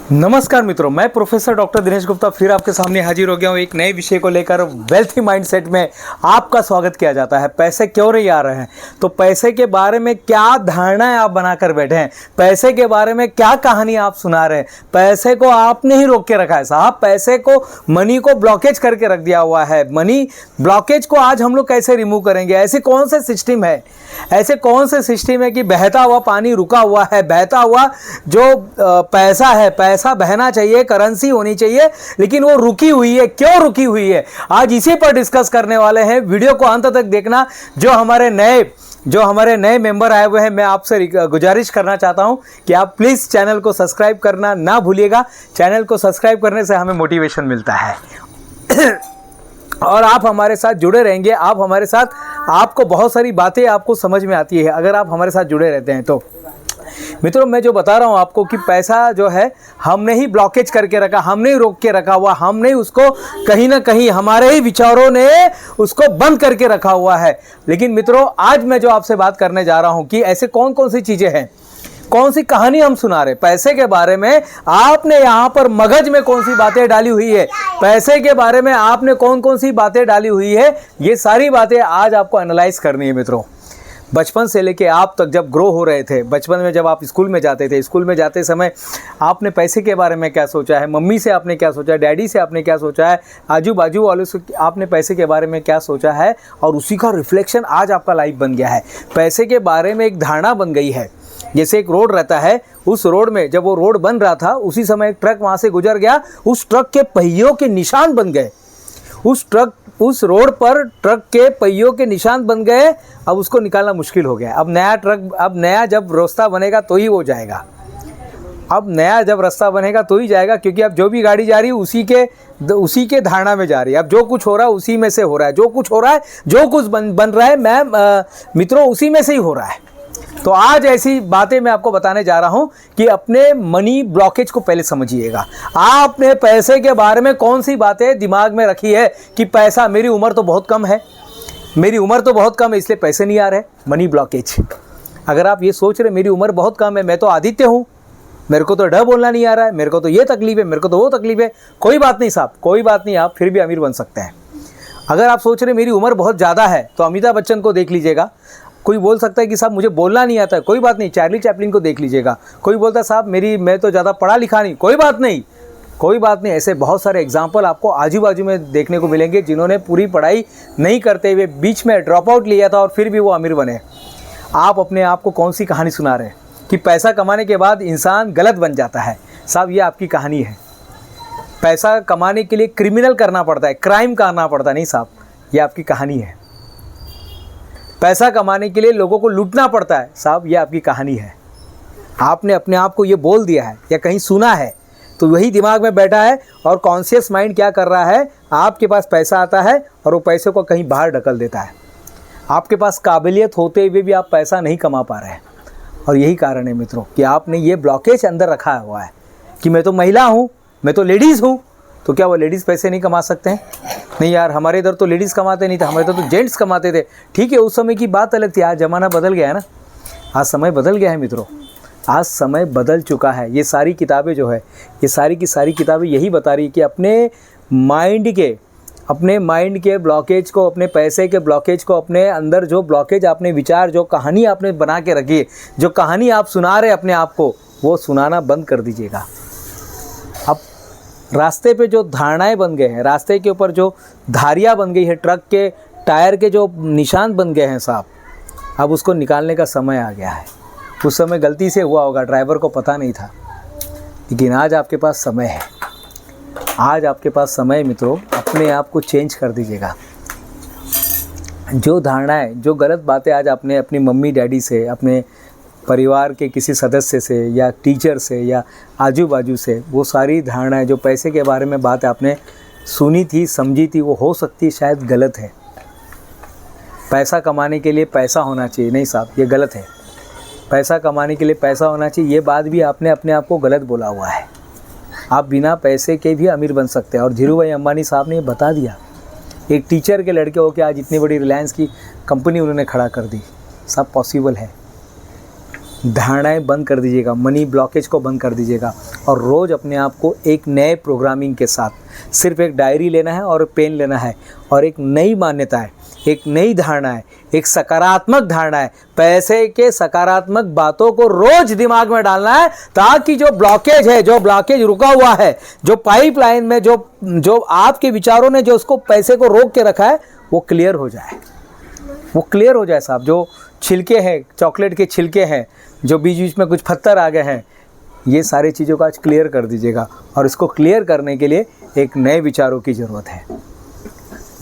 नमस्कार मित्रों, मैं प्रोफेसर डॉक्टर दिनेश गुप्ता फिर आपके सामने हाजिर हो गया हूँ एक नए विषय को लेकर। वेल्थी माइंडसेट में आपका स्वागत किया जाता है। पैसे क्यों नहीं आ रहे हैं, तो पैसे के बारे में क्या धारणाएं आप बनाकर बैठे हैं, पैसे के बारे में क्या कहानी आप सुना रहे हैं। पैसे को आपने ही रोक के रखा है साहब, पैसे को, मनी को ब्लॉकेज करके रख दिया हुआ है। मनी ब्लॉकेज को आज हम लोग कैसे रिमूव करेंगे? ऐसे कौन से सिस्टम है, ऐसे कौन से सिस्टम है कि बहता हुआ पानी रुका हुआ है, बहता हुआ जो पैसा है, पैसा बहना चाहिए, करेंसी होनी चाहिए, लेकिन वो रुकी हुई है। क्यों रुकी हुई है, आज इसी पर डिस्कस करने वाले हैं। वीडियो को अंत तक देखना। जो हमारे नए मेंबर आए हुए हैं, मैं आपसे गुजारिश करना चाहता हूं कि आप प्लीज़ चैनल को सब्सक्राइब करना ना भूलिएगा। चैनल को सब्सक्राइब करने से हमें मोटिवेशन मिलता है और आप हमारे साथ जुड़े रहेंगे। आप हमारे साथ, आपको बहुत सारी बातें आपको समझ में आती है अगर आप हमारे साथ जुड़े रहते हैं तो। मित्रों, मैं जो बता रहा हूं आपको कि पैसा जो है हमने ही ब्लॉकेज करके रखा, हमने ही रोक के रखा हुआ, हमने ही उसको कहीं ना कहीं, हमारे ही विचारों ने उसको बंद करके रखा हुआ है। लेकिन मित्रों, आज मैं जो आपसे बात करने जा रहा हूं कि ऐसे कौन कौन सी चीजें हैं, कौन सी कहानी हम सुना रहे पैसे के बारे में। आपने यहाँ पर मगज में कौन सी बातें डाली हुई है, पैसे के बारे में आपने कौन कौन सी बातें डाली हुई है, ये सारी बातें आज आपको एनालाइज करनी है। मित्रों, बचपन से लेके आप तक जब ग्रो हो रहे थे, बचपन में जब आप स्कूल में जाते थे, स्कूल में जाते समय आपने पैसे के बारे में क्या सोचा है, मम्मी से आपने क्या सोचा है, डैडी से आपने क्या सोचा है, आजू बाजू वालों से आपने पैसे के बारे में क्या सोचा है, और उसी का रिफ्लेक्शन आज आपका लाइफ बन गया है। पैसे के बारे में एक धारणा बन गई है। जैसे एक रोड रहता है, उस रोड में जब वो रोड बन रहा था, उसी समय एक ट्रक वहाँ से गुजर गया, उस ट्रक के पहियों के निशान बन गए। उस रोड पर ट्रक के पहियों के निशान बन गए। अब उसको निकालना मुश्किल हो गया। अब नया जब रास्ता बनेगा तो ही वो जाएगा। अब नया जब रास्ता बनेगा तो ही जाएगा, क्योंकि अब जो भी गाड़ी जा रही है उसी के धारणा में जा रही है। अब जो कुछ हो रहा है उसी में से हो रहा है, जो कुछ हो रहा है, जो कुछ बन रहा है मित्रों, उसी में से ही हो रहा है। तो आज ऐसी बातें मैं आपको बताने जा रहा हूं कि अपने मनी ब्लॉकेज को पहले समझिएगा। आपने पैसे के बारे में कौन सी बातें दिमाग में रखी है कि पैसा, मेरी उम्र तो बहुत कम है, मेरी उम्र तो बहुत कम है इसलिए पैसे नहीं आ रहे। Money blockage. अगर आप ये सोच रहे मेरी उम्र बहुत कम है, मैं तो आदित्य हूँ, मेरे को तो ड बोलना नहीं आ रहा है, मेरे को तो ये तकलीफ है, मेरे को तो वो तकलीफ है, कोई बात नहीं साहब, कोई बात नहीं, आप फिर भी अमीर बन सकते हैं। अगर आप सोच रहे मेरी उम्र बहुत ज़्यादा है, तो अमिताभ बच्चन को देख लीजिएगा। कोई बोल सकता है कि साहब मुझे बोलना नहीं आता है, कोई बात नहीं, चार्ली चैपलिन को देख लीजिएगा। कोई बोलता है साहब मैं तो ज़्यादा पढ़ा लिखा नहीं, कोई बात नहीं, कोई बात नहीं। ऐसे बहुत सारे एग्जाम्पल आपको आजू बाजू में देखने को मिलेंगे, जिन्होंने पूरी पढ़ाई नहीं करते हुए बीच में ड्रॉप आउट लिया था और फिर भी वो अमीर बने। आप अपने आप को कौन सी कहानी सुना रहे हैं कि पैसा कमाने के बाद इंसान गलत बन जाता है? साहब, ये आपकी कहानी है। पैसा कमाने के लिए क्रिमिनल करना पड़ता है, क्राइम करना पड़ता है, नहीं साहब, ये आपकी कहानी है। पैसा कमाने के लिए लोगों को लूटना पड़ता है, साहब, ये आपकी कहानी है। आपने अपने आप को ये बोल दिया है या कहीं सुना है, तो वही दिमाग में बैठा है। और कॉन्शियस माइंड क्या कर रहा है, आपके पास पैसा आता है और वो पैसे को कहीं बाहर ढकल देता है। आपके पास काबिलियत होते हुए भी आप पैसा नहीं कमा पा रहे हैं। और यही कारण है मित्रों कि आपने ये ब्लॉकेज अंदर रखा हुआ है कि मैं तो महिला हूँ, मैं तो लेडीज़ हूँ, तो क्या वो लेडीज़ पैसे नहीं कमा सकते हैं? नहीं यार, हमारे इधर तो लेडीज़ कमाते नहीं थे, हमारे इधर तो जेंट्स कमाते थे। ठीक है, उस समय की बात अलग थी, आज ज़माना बदल गया है ना, आज समय बदल गया है मित्रों, आज समय बदल चुका है। ये सारी किताबें जो है, ये सारी की सारी किताबें यही बता रही है कि अपने माइंड के ब्लॉकेज को, अपने पैसे के ब्लॉकेज को, अपने अंदर जो ब्लॉकेज, आपने विचार, जो कहानी आपने बना के रखी है, जो कहानी आप सुना रहे अपने आप को, वो सुनाना बंद कर दीजिएगा। अब रास्ते पे जो धारणाएं बन गए हैं, रास्ते के ऊपर जो धारियाँ बन गई है, ट्रक के टायर के जो निशान बन गए हैं साहब, अब उसको निकालने का समय आ गया है। उस समय गलती से हुआ होगा, ड्राइवर को पता नहीं था, लेकिन आज आपके पास समय है। आज आपके पास समय, मित्रों, अपने आप को चेंज कर दीजिएगा। जो धारणाएं, जो गलत बातें आज आपने अपनी मम्मी डैडी से, अपने परिवार के किसी सदस्य से या टीचर से या आजू बाजू से, वो सारी धारणाएं, जो पैसे के बारे में बात आपने सुनी थी, समझी थी, वो हो सकती है शायद गलत है। पैसा कमाने के लिए पैसा होना चाहिए, नहीं साहब, ये गलत है। पैसा कमाने के लिए पैसा होना चाहिए, ये बात भी आपने अपने आप को गलत बोला हुआ है। आप बिना पैसे के भी अमीर बन सकते हैं, और धीरू भाई अंबानी साहब ने ये बता दिया। एक टीचर के लड़के होकर आज इतनी बड़ी रिलायंस की कंपनी उन्होंने खड़ा कर दी। सब पॉसिबल है। धारणाएं बंद कर दीजिएगा, मनी ब्लॉकेज को बंद कर दीजिएगा और रोज़ अपने आप को एक नए प्रोग्रामिंग के साथ सिर्फ एक डायरी लेना है और पेन लेना है और एक नई मान्यता है, एक नई धारणा है, एक सकारात्मक धारणा है, पैसे के सकारात्मक बातों को रोज दिमाग में डालना है ताकि जो ब्लॉकेज है, जो ब्लॉकेज रुका हुआ है, जो पाइपलाइन में जो आपके विचारों ने जो उसको पैसे को रोक के रखा है वो क्लियर हो जाए, वो क्लियर हो जाए साहब। जो छिलके हैं, चॉकलेट के छिलके हैं, जो बीच बीच में कुछ पत्थर आ गए हैं, ये सारी चीज़ों को आज क्लियर कर दीजिएगा और इसको क्लियर करने के लिए एक नए विचारों की ज़रूरत है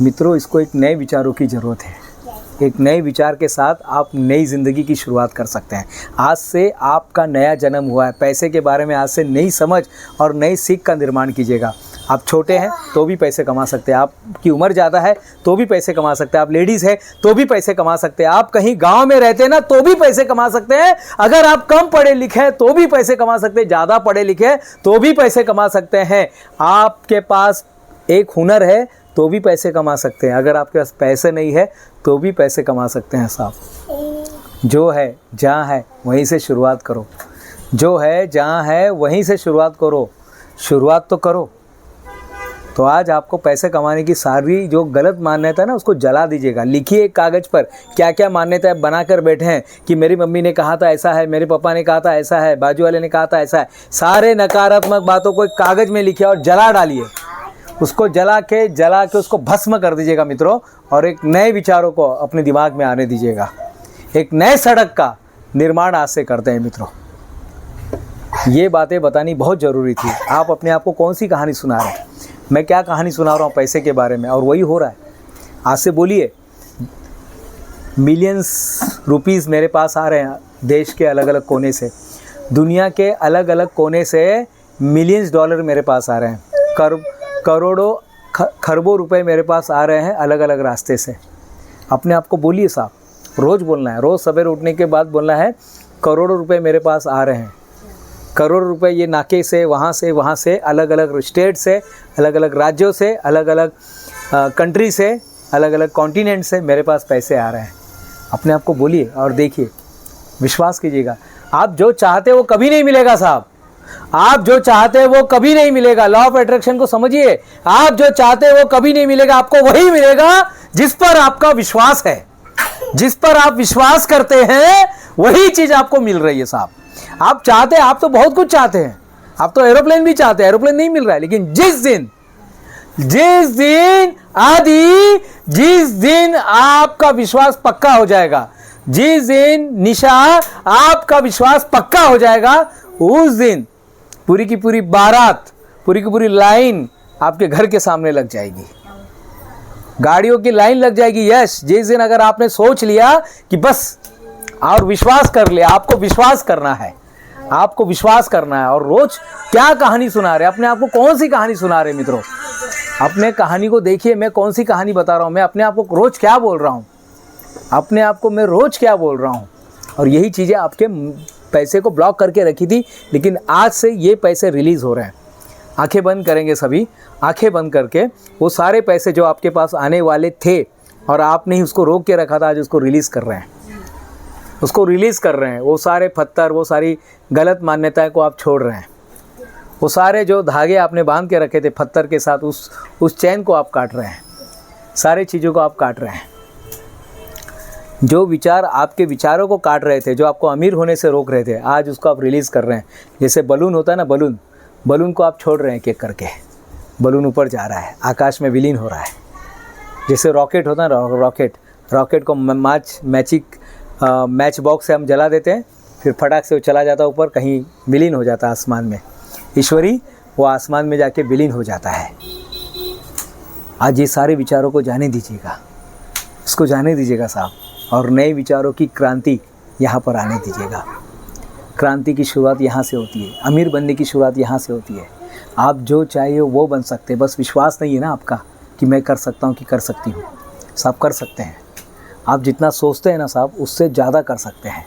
मित्रों। इसको एक नए विचारों की ज़रूरत है। एक नए विचार के साथ आप नई ज़िंदगी की शुरुआत कर सकते हैं। आज से आपका नया जन्म हुआ है। पैसे के बारे में आज से नई समझ और नई सीख का निर्माण कीजिएगा। आप छोटे हैं तो भी पैसे कमा सकते हैं, आपकी उम्र ज़्यादा है तो भी पैसे कमा सकते हैं, आप लेडीज़ हैं तो भी पैसे कमा सकते हैं, आप कहीं गांव में रहते हैं ना तो भी पैसे कमा सकते हैं, अगर आप कम पढ़े लिखे हैं तो भी पैसे कमा सकते हैं, ज़्यादा पढ़े लिखे हैं तो भी पैसे कमा सकते हैं, आपके पास एक हुनर है तो भी पैसे कमा सकते हैं, अगर आपके पास पैसे नहीं है तो भी पैसे कमा सकते हैं साहब। जो है जहाँ है वहीं से शुरुआत करो, जो है जहाँ है वहीं से शुरुआत करो, शुरुआत तो करो। तो आज आपको पैसे कमाने की सारी जो गलत मान्यता है ना उसको जला दीजिएगा। लिखिए एक कागज़ पर क्या क्या मान्यताएं बना कर बैठे हैं कि मेरी मम्मी ने कहा था ऐसा है, मेरे पापा ने कहा था ऐसा है, बाजू वाले ने कहा था ऐसा है। सारे नकारात्मक बातों को एक कागज़ में लिखिए और जला डालिए, उसको जला के उसको भस्म कर दीजिएगा मित्रों, और एक नए विचारों को अपने दिमाग में आने दीजिएगा। एक नए सड़क का निर्माण आज से करते हैं मित्रों। ये बातें बतानी बहुत ज़रूरी थी। आप अपने आप को कौन सी कहानी सुना रहे हैं? मैं क्या कहानी सुना रहा हूँ पैसे के बारे में, और वही हो रहा है। आज से बोलिए, मिलियंस रुपीस मेरे पास आ रहे हैं देश के अलग अलग कोने से, दुनिया के अलग अलग कोने से मिलियंस डॉलर मेरे पास आ रहे हैं, करोड़ों खरबों रुपए मेरे पास आ रहे हैं अलग अलग रास्ते से। अपने आप को बोलिए साहब, रोज़ बोलना है, रोज़ सवेरे उठने के बाद बोलना है करोड़ों रुपए मेरे पास आ रहे हैं, करोड़ रुपए ये नाके से वहाँ से अलग अलग स्टेट से, अलग अलग राज्यों से, अलग अलग कंट्री से, अलग अलग कॉन्टिनेंट से मेरे पास पैसे आ रहे हैं। अपने आप को बोलिए और देखिए, विश्वास कीजिएगा। आप जो चाहते हैं वो कभी नहीं मिलेगा साहब, आप जो चाहते हैं वो कभी नहीं मिलेगा। लॉ ऑफ अट्रैक्शन को समझिए, आप जो चाहते हैं वो कभी नहीं मिलेगा, आपको वही मिलेगा जिस पर आपका विश्वास है। जिस पर आप विश्वास करते हैं वही चीज़ आपको मिल रही है साहब। आप चाहते हैं, आप तो बहुत कुछ चाहते हैं, आप तो एरोप्लेन भी चाहते हैं, एरोप्लेन नहीं मिल रहा है, लेकिन जिस दिन आपका विश्वास पक्का हो जाएगा, जिस दिन निशा आपका विश्वास पक्का हो जाएगा, उस दिन पूरी की पूरी बारात, पूरी की पूरी लाइन आपके घर के सामने लग जाएगी, गाड़ियों की लाइन लग जाएगी। यस, जिस दिन अगर आपने सोच लिया कि बस, और विश्वास कर लिया, आपको विश्वास करना है, आपको विश्वास करना है। और रोज क्या कहानी सुना रहे, अपने आप को कौन सी कहानी सुना रहे मित्रों? अपने कहानी को देखिए, मैं कौन सी कहानी बता रहा हूँ, मैं अपने आप को रोज क्या बोल रहा हूँ, अपने आप को मैं रोज क्या बोल रहा हूँ। और यही चीज़ें आपके पैसे को ब्लॉक करके रखी थी, लेकिन आज से ये पैसे रिलीज़ हो रहे हैं। आंखें बंद करेंगे सभी, आंखें बंद करके वो सारे पैसे जो आपके पास आने वाले थे और आपने ही उसको रोक के रखा था, आज उसको रिलीज़ कर रहे हैं, उसको रिलीज़ कर रहे हैं। वो सारे पत्थर, वो सारी गलत मान्यताएं को आप छोड़ रहे हैं, वो सारे जो धागे आपने बांध के रखे थे पत्थर के साथ, उस चैन को आप काट रहे हैं, सारी चीज़ों को आप काट रहे हैं। जो विचार आपके विचारों को काट रहे थे, जो आपको अमीर होने से रोक रहे थे, आज उसको आप रिलीज़ कर रहे हैं। जैसे बलून होता है ना, बलून को आप छोड़ रहे हैं, एक करके बलून ऊपर जा रहा है, आकाश में विलीन हो रहा है। जैसे रॉकेट होता है ना, रॉकेट को मैच बॉक्स से हम जला देते हैं, फिर फटाक से वो चला जाता है ऊपर, कहीं विलीन हो जाता है आसमान में। ईश्वरी वो आसमान में जाके विलीन हो जाता है। आज ये सारे विचारों को जाने दीजिएगा, इसको जाने दीजिएगा साहब, और नए विचारों की क्रांति यहाँ पर आने दीजिएगा। क्रांति की शुरुआत यहाँ से होती है, अमीर बनने की शुरुआत यहाँ से होती है। आप जो चाहिए वो बन सकते हैं, बस विश्वास नहीं है ना आपका कि मैं कर सकता हूँ, कि कर सकती हूँ। सब कर सकते हैं, आप जितना सोचते हैं ना साहब, उससे ज़्यादा कर सकते हैं।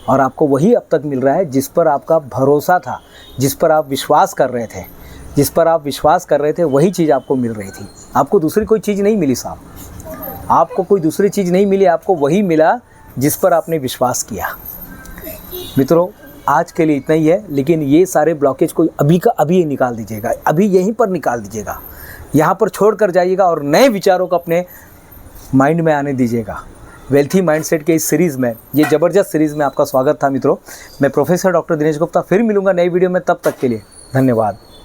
और आपको वही अब तक मिल रहा है जिस पर आपका भरोसा था, जिस पर आप विश्वास कर रहे थे, जिस पर आप विश्वास कर रहे थे, वही चीज़ आपको मिल रही थी। आपको दूसरी कोई चीज़ नहीं मिली साहब, आपको कोई दूसरी चीज़ नहीं मिली, आपको वही मिला जिस पर आपने विश्वास किया। मित्रों आज के लिए इतना ही है, लेकिन ये सारे ब्लॉकेज को अभी का अभी निकाल दीजिएगा, अभी यहीं पर निकाल दीजिएगा, यहाँ पर छोड़ कर जाइएगा और नए विचारों को अपने माइंड में आने दीजिएगा। वेल्थी माइंडसेट के इस सीरीज़ में, ये ज़बरदस्त सीरीज़ में आपका स्वागत था मित्रों। मैं प्रोफेसर डॉक्टर दिनेश गुप्ता फिर मिलूंगा नई वीडियो में, तब तक के लिए धन्यवाद।